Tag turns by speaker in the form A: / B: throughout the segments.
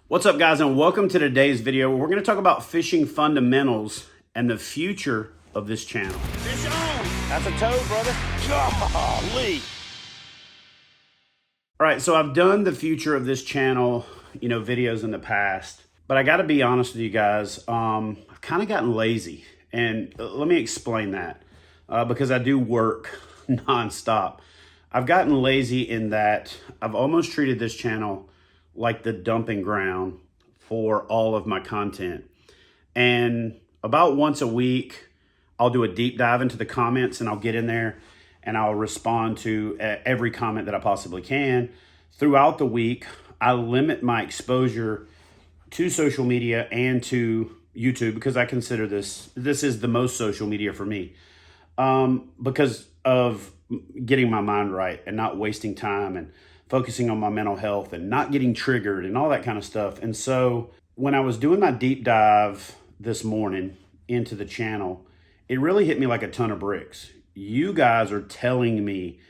A: What's up, guys, and welcome to today's video. We're going to talk about fishing fundamentals and the future of this channel.
B: Fish on! That's a toad, brother. Golly!
A: All right, so I've done the future of this channel, videos in the past, but I got to be honest with you guys. I've kind of gotten lazy, and let me explain that because I do work nonstop. I've gotten lazy in that I've almost treated this channel like the dumping ground for all of my content. And about once a week, I'll do a deep dive into the comments and I'll get in there and I'll respond to every comment that I possibly can. Throughout the week, I limit my exposure to social media and to YouTube because I consider this is the most social media for me because of getting my mind right and not wasting time and focusing on my mental health and not getting triggered and all that kind of stuff. And so when I was doing my deep dive this morning into the channel, it really hit me like a ton of bricks. You guys are telling me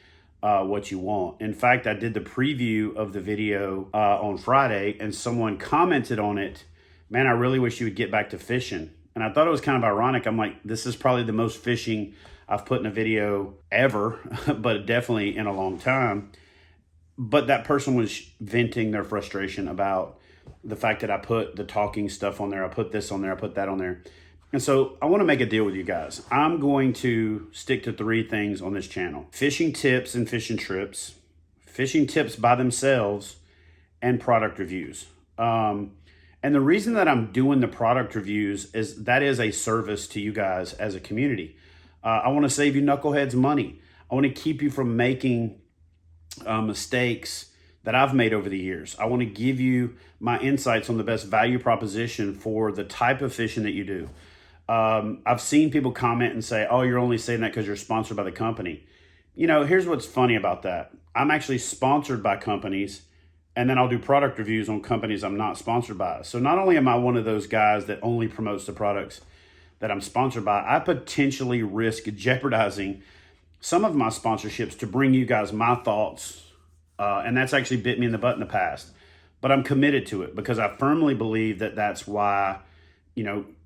A: what you want. In fact, I did the preview of the video on Friday and someone commented on it, "Man, I really wish you would get back to fishing." And I thought it was kind of ironic. I'm like, this is probably the most fishing I've put in a video ever, but definitely in a long time. But that person was venting their frustration about the fact that I put the talking stuff on there. I put this on there. I put that on there. And so I want to make a deal with you guys. I'm going to stick to three things on this channel: fishing tips and fishing trips, fishing tips by themselves, and product reviews. And the reason that I'm doing the product reviews is that is a service to you guys as a community. I want to save you knuckleheads money. I want to keep you from making mistakes that I've made over the years. I want to give you my insights on the best value proposition for the type of fishing that you do. I've seen people comment and say, "Oh, you're only saying that because you're sponsored by the company." Here's what's funny about that. I'm actually sponsored by companies, and then I'll do product reviews on companies I'm not sponsored by. So not only am I one of those guys that only promotes the products that I'm sponsored by, I potentially risk jeopardizing some of my sponsorships to bring you guys my thoughts. And that's actually bit me in the butt in the past. But I'm committed to it because I firmly believe that that's why,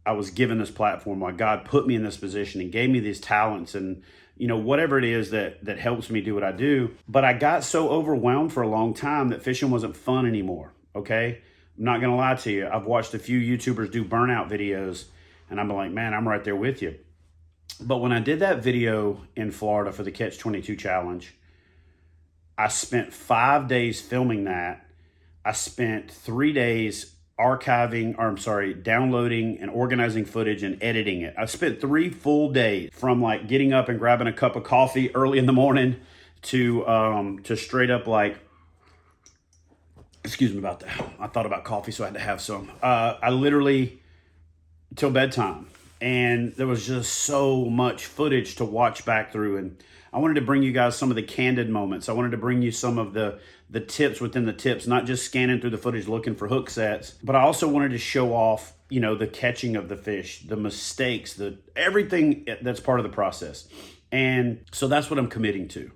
A: I was given this platform, why God put me in this position and gave me these talents and, whatever it is that helps me do what I do. But I got so overwhelmed for a long time that fishing wasn't fun anymore, okay? I'm not going to lie to you. I've watched a few YouTubers do burnout videos, and I'm like, man, I'm right there with you. But when I did that video in Florida for the Catch 22 Challenge, I spent 5 days filming that. I spent 3 days downloading and organizing footage and editing it. I spent 3 full days from like getting up and grabbing a cup of coffee early in the morning to straight up like, excuse me about that. I thought about coffee, so I had to have some. I literally, till bedtime. And there was just so much footage to watch back through. And I wanted to bring you guys some of the candid moments. I wanted to bring you some of the tips within the tips, not just scanning through the footage looking for hook sets, but I also wanted to show off, the catching of the fish, the mistakes, everything that's part of the process. And so that's what I'm committing to.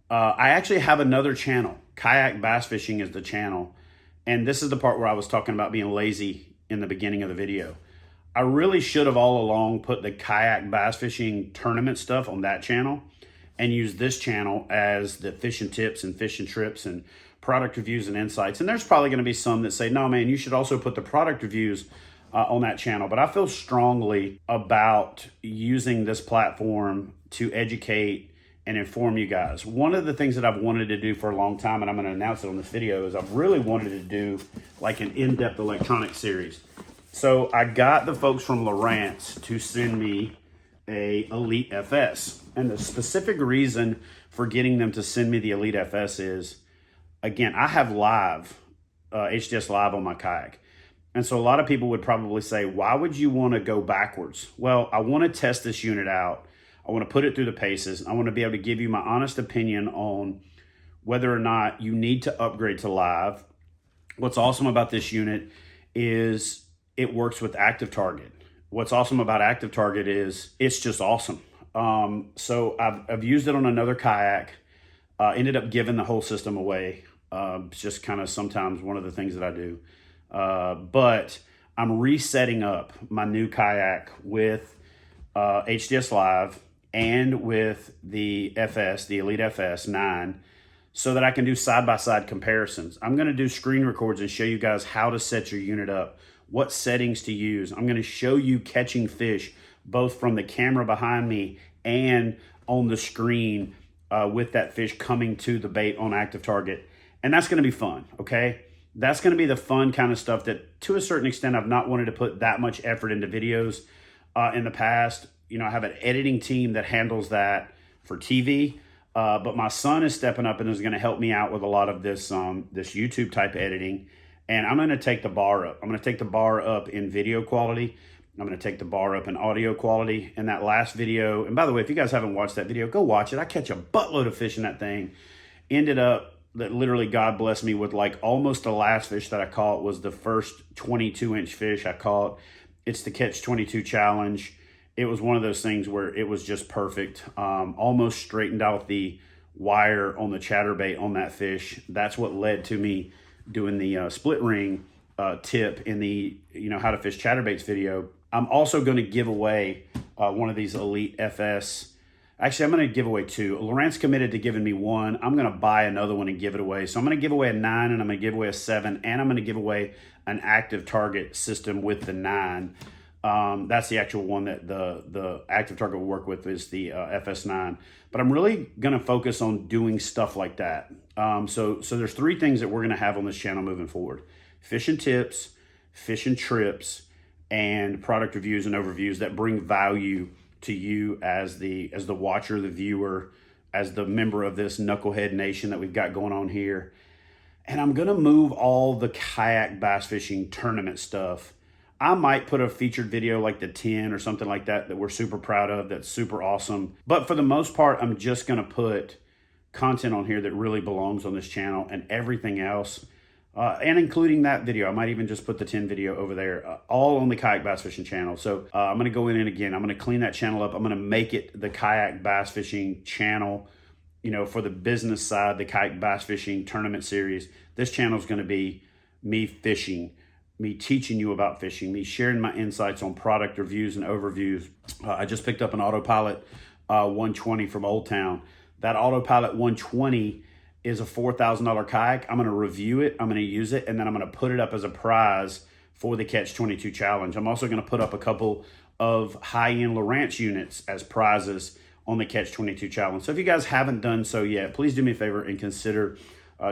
A: I actually have another channel. Kayak Bass Fishing is the channel. And this is the part where I was talking about being lazy in the beginning of the video. I really should have all along put the kayak bass fishing tournament stuff on that channel and use this channel as the fishing tips and fishing trips and product reviews and insights. And there's probably going to be some that say, "No, man, you should also put the product reviews on that channel." But I feel strongly about using this platform to educate and inform you guys. One of the things that I've wanted to do for a long time, and I'm going to announce it on this video, is I've really wanted to do like an in-depth electronic series. So I got the folks from Lowrance to send me a Elite FS. And the specific reason for getting them to send me the Elite FS is, again, I have HDS Live on my kayak. And so a lot of people would probably say, why would you want to go backwards? Well, I want to test this unit out. I want to put it through the paces. I want to be able to give you my honest opinion on whether or not you need to upgrade to Live. What's awesome about this unit is it works with Active Target. What's awesome about Active Target is it's just awesome. So I've used it on another kayak. Ended up giving the whole system away. It's just kind of sometimes one of the things that I do. But I'm resetting up my new kayak with HDS Live and with the FS, the Elite FS 9, so that I can do side-by-side comparisons. I'm gonna do screen records and show you guys how to set your unit up, what settings to use. I'm gonna show you catching fish, both from the camera behind me and on the screen with that fish coming to the bait on active target. And that's gonna be fun, okay? That's gonna be the fun kind of stuff that, to a certain extent, I've not wanted to put that much effort into videos in the past. You know, I have an editing team that handles that for TV. But my son is stepping up and is going to help me out with a lot of this this YouTube type editing. And I'm going to take the bar up. I'm going to take the bar up in video quality. I'm going to take the bar up in audio quality. In that last video, and by the way, if you guys haven't watched that video, go watch it. I catch a buttload of fish in that thing. Ended up that literally God blessed me with like almost the last fish that I caught was the first 22-inch fish I caught. It's the Catch 22 challenge. It was one of those things where it was just perfect. Almost straightened out the wire on the chatterbait on that fish. That's what led to me doing the split ring tip in the how to fish chatterbaits video. I'm also going to give away one of these Elite FS. Actually, I'm going to give away two. Laurent's committed to giving me one. I'm going to buy another one and give it away. So I'm going to give away a 9, and I'm going to give away a 7, and I'm going to give away an active target system with the 9. That's the actual one that the active target will work with is the FS9. But I'm really going to focus on doing stuff like that. So there's 3 things that we're going to have on this channel moving forward: fishing tips, fishing trips, and product reviews and overviews that bring value to you as the watcher, the viewer, as the member of this knucklehead nation that we've got going on here. And I'm going to move all the kayak bass fishing tournament stuff. I might put a featured video like the 10 or something like that that we're super proud of, that's super awesome. But for the most part, I'm just going to put content on here that really belongs on this channel, and everything else, and including that video. I might even just put the 10 video over there, all on the Kayak Bass Fishing channel. So I'm going to go in and again, I'm going to clean that channel up. I'm going to make it the Kayak Bass Fishing channel, for the business side, the Kayak Bass Fishing Tournament Series. This channel is going to be me fishing, me teaching you about fishing, me sharing my insights on product reviews and overviews. I just picked up an Autopilot 120 from Old Town. That Autopilot 120 is a $4,000 kayak. I'm going to review it, I'm going to use it, and then I'm going to put it up as a prize for the Catch 22 challenge. I'm also going to put up a couple of high-end Lowrance units as prizes on the Catch 22 challenge. So if you guys haven't done so yet, please do me a favor and consider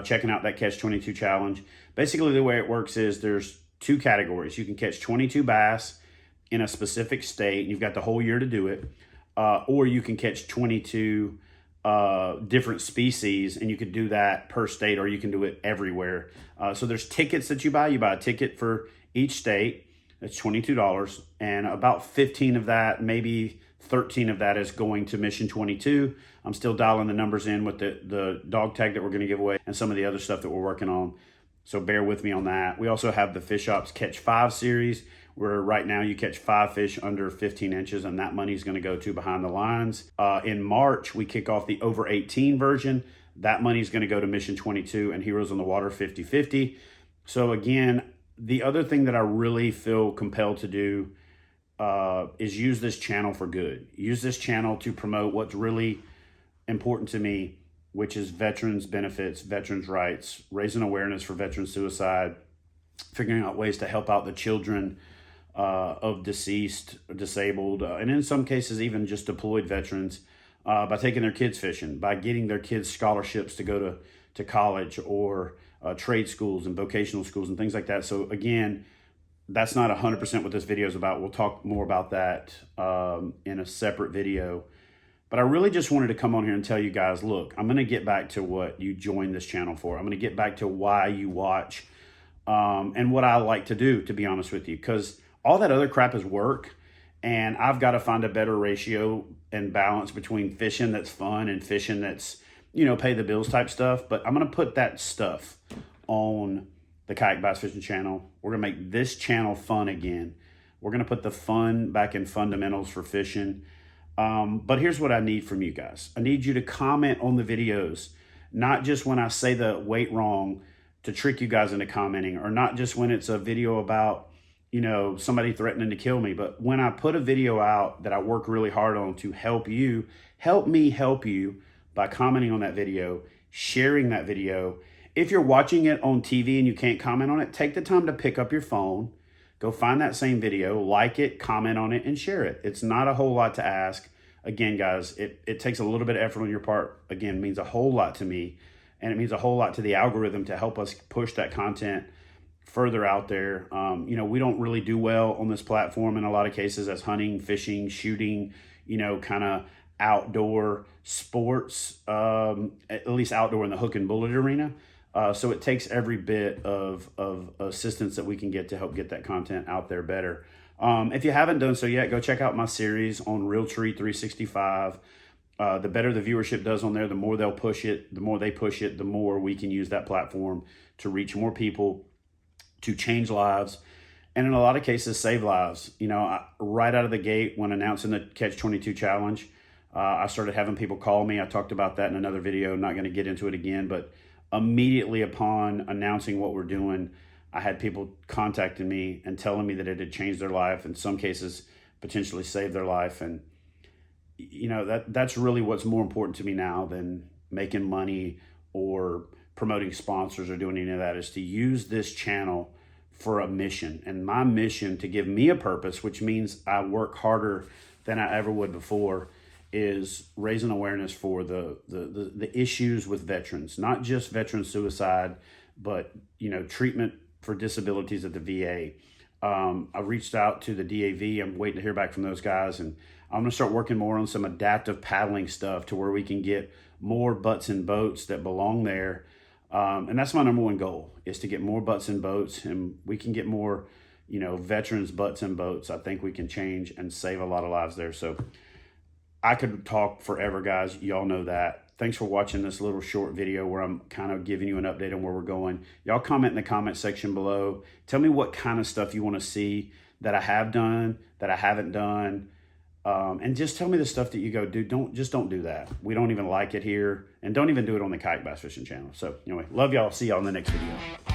A: checking out that Catch 22 challenge. Basically, the way it works is there's 2 categories. You can catch 22 bass in a specific state, and you've got the whole year to do it, or you can catch 22 different species, and you could do that per state, or you can do it everywhere. So there's tickets that you buy. You buy a ticket for each state. That's $22, and about 15 of that, maybe 13 of that is going to Mission 22. I'm still dialing the numbers in with the dog tag that we're going to give away and some of the other stuff that we're working on. So bear with me on that. We also have the Fish Ops Catch 5 series, where right now you catch 5 fish under 15 inches, and that money is going to go to Behind the Lines. In March, we kick off the over 18 version. That money is going to go to Mission 22 and Heroes on the Water 50-50. So again, the other thing that I really feel compelled to do is use this channel for good. Use this channel to promote what's really important to me, which is veterans benefits, veterans rights, raising awareness for veteran suicide, figuring out ways to help out the children of deceased, disabled, and in some cases even just deployed veterans by taking their kids fishing, by getting their kids scholarships to go to college or trade schools and vocational schools and things like that. So again, that's not 100% what this video is about. We'll talk more about that in a separate video. But I really just wanted to come on here and tell you guys, look, I'm going to get back to what you joined this channel for. I'm going to get back to why you watch and what I like to do, to be honest with you, because all that other crap is work, and I've got to find a better ratio and balance between fishing that's fun and fishing that's, pay the bills type stuff. But I'm going to put that stuff on the Kayak Bass Fishing channel. We're going to make this channel fun again. We're going to put the fun back in fundamentals for fishing. But here's what I need from you guys. I need you to comment on the videos, not just when I say the weight wrong, to trick you guys into commenting, or not just when it's a video about, you know, somebody threatening to kill me, but when I put a video out that I work really hard on to help you, help me help you by commenting on that video, sharing that video. If you're watching it on TV and you can't comment on it, take the time to pick up your phone, go find that same video, like it, comment on it, and share it. It's not a whole lot to ask. Again, guys, it takes a little bit of effort on your part. Again, means a whole lot to me, and it means a whole lot to the algorithm to help us push that content further out there. You know, we don't really do well on this platform in a lot of cases as hunting, fishing, shooting, you know, kind of outdoor sports, at least outdoor in the hook and bullet arena. So it takes every bit of assistance that we can get to help get that content out there better. If you haven't done so yet, go check out my series on Realtree 365. The better the viewership does on there, the more they'll push it, the more they push it, the more we can use that platform to reach more people, to change lives, and in a lot of cases, save lives. You know, right out of the gate when announcing the Catch 22 challenge, I started having people call me. I talked about that in another video. I'm not going to get into it again, but immediately upon announcing what we're doing, I had people contacting me and telling me that it had changed their life, in some cases potentially saved their life. And you know, that's really what's more important to me now than making money or promoting sponsors or doing any of that, is to use this channel for a mission. And my mission, to give me a purpose, which means I work harder than I ever would before, is raising awareness for the issues with veterans, not just veteran suicide, but, you know, treatment for disabilities at the VA. I reached out to the DAV. I'm waiting to hear back from those guys, and I'm going to start working more on some adaptive paddling stuff to where we can get more butts in boats that belong there. And that's my number one goal, is to get more butts in boats, and we can get more, you know, veterans butts in boats. I think we can change and save a lot of lives there. So I could talk forever, guys. Y'all know that. Thanks for watching this little short video where I'm kind of giving you an update on where we're going. Y'all comment in the comment section below. Tell me what kind of stuff you want to see that I have done, that I haven't done. And just tell me the stuff that you go, dude, don't do that. We don't even like it here. And don't even do it on the Kayak Bass Fishing channel. So anyway, love y'all. See y'all in the next video.